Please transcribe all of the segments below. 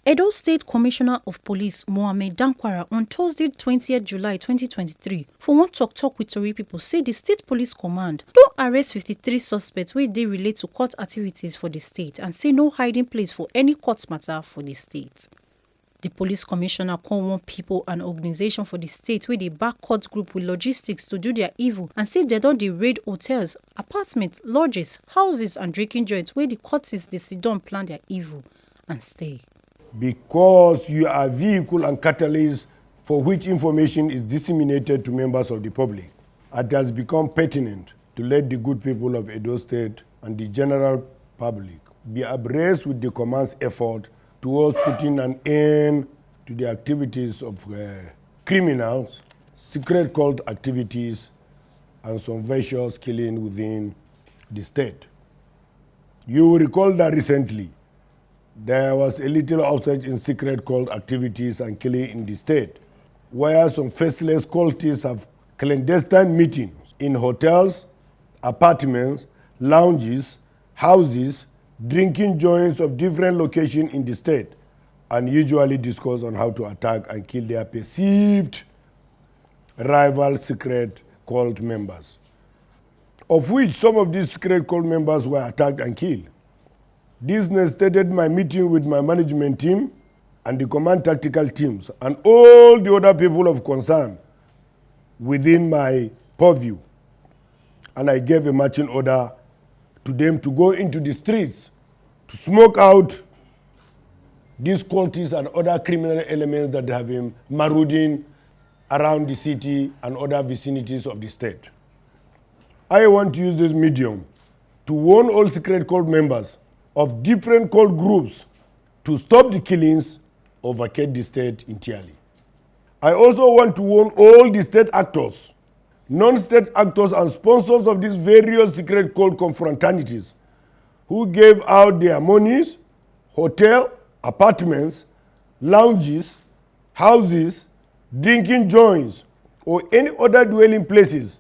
Edo State Commissioner of Police Mohammed Dankwara on Thursday 20th July 2023 for one talk with Tori people say the State Police Command don arrest 53 suspects wey dey relate to court activities for the state and say no hiding place for any court matter for the state. The police commissioner call on people and organizations for the state where they back court group with logistics to do their evil and say they don dey raid hotels, apartments, lodges, houses and drinking joints where the courtists dey sit down plan their evil and stay. Because you are a vehicle and catalyst for which information is disseminated to members of the public, it has become pertinent to let the good people of Edo State and the general public be abreast with the command's effort towards putting an end to the activities of criminals, secret cult activities, and some vicious killing within the state. You will recall that recently there was a little upsurge in secret cult activities and killing in the state, where some faceless cultists have clandestine meetings in hotels, apartments, lounges, houses, drinking joints of different locations in the state, and usually discuss on how to attack and kill their perceived rival secret cult members, of which some of these secret cult members were attacked and killed. This necessitated my meeting with my management team and the command tactical teams and all the other people of concern within my purview. And I gave a marching order to them to go into the streets to smoke out these cultists and other criminal elements that have been marauding around the city and other vicinities of the state. I want to use this medium to warn all secret cult members of different cult groups to stop the killings or vacate the state entirely. I also want to warn all the state actors, non-state actors and sponsors of these various secret cult confraternities who gave out their monies, hotel, apartments, lounges, houses, drinking joints, or any other dwelling places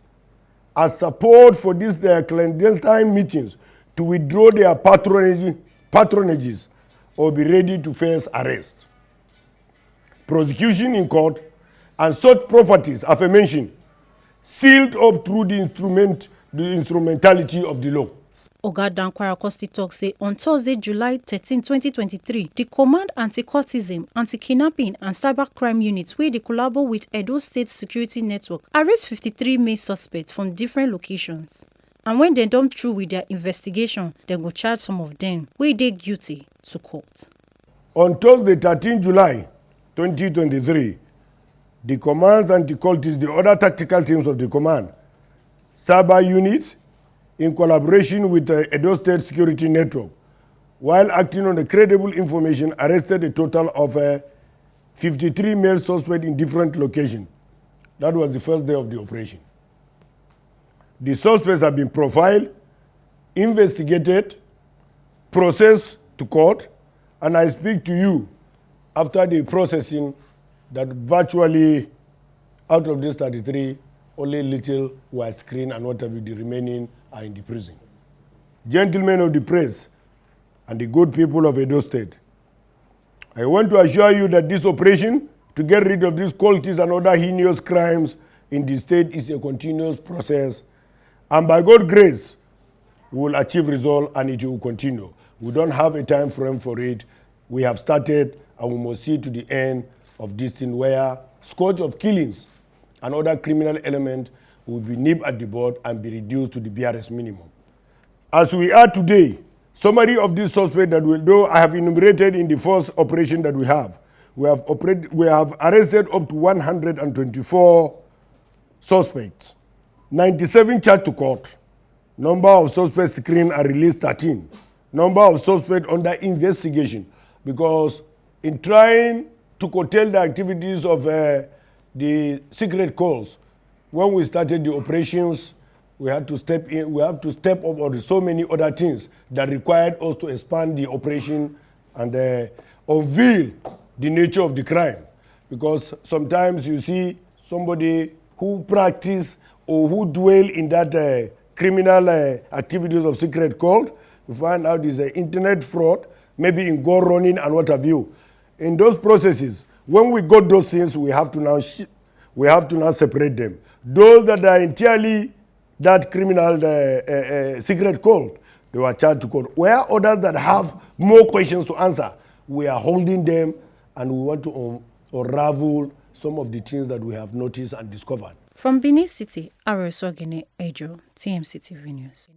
as support for these their clandestine meetings to withdraw their patronages or be ready to face arrest, prosecution in court, and such properties aforementioned sealed up through the instrumentality of the law. Oga Dankwara Kosti talk say on Thursday, July 13, 2023, the Command Anti-Cultism, Anti-Kidnapping and Cybercrime Units where they collaborate with Edo State Security Network arrest 53 main suspects from different locations. And when they done through with their investigation, they go charge some of them where they guilty to court. On Thursday, 13 July 2023, the Command's Anti-Cultists, the other tactical teams of the Command, Cyber Unit, in collaboration with the Edo State Security Network, while acting on the credible information, arrested a total of 53 male suspects in different locations. That was the first day of the operation. The suspects have been profiled, investigated, processed to court, and I speak to you after the processing that virtually out of these 33, only little were screened and whatever the remaining are in the prison. Gentlemen of the press and the good people of Edo State, I want to assure you that this operation to get rid of these cultists and other heinous crimes in the state is a continuous process, and by God's grace, we will achieve result and it will continue. We don't have a time frame for it. We have started and we must see to the end of this thing where scourge of killings and other criminal elements will be nipped at the bud and be reduced to the barest minimum. As we are today, summary of this suspect that will do, I have enumerated in the first operation that we have. We have arrested up to 124 suspects, 97 charged to court. Number of suspects screened and released 13. Number of suspects under investigation, because in trying to curtail the activities of the secret calls, when we started the operations, we had to step in. We have to step up on so many other things that required us to expand the operation and unveil the nature of the crime. Because sometimes you see somebody who practice or who dwell in that criminal activities of secret cult, you find out there's an internet fraud, maybe in gold running and what have you. In those processes, when we got those things, we have to now separate them. Those that are entirely that criminal secret code, they were charged to court. Where others that have more questions to answer, we are holding them, and we want to unravel some of the things that we have noticed and discovered. From Benin City, Arosogene Ejo, TMC TV News.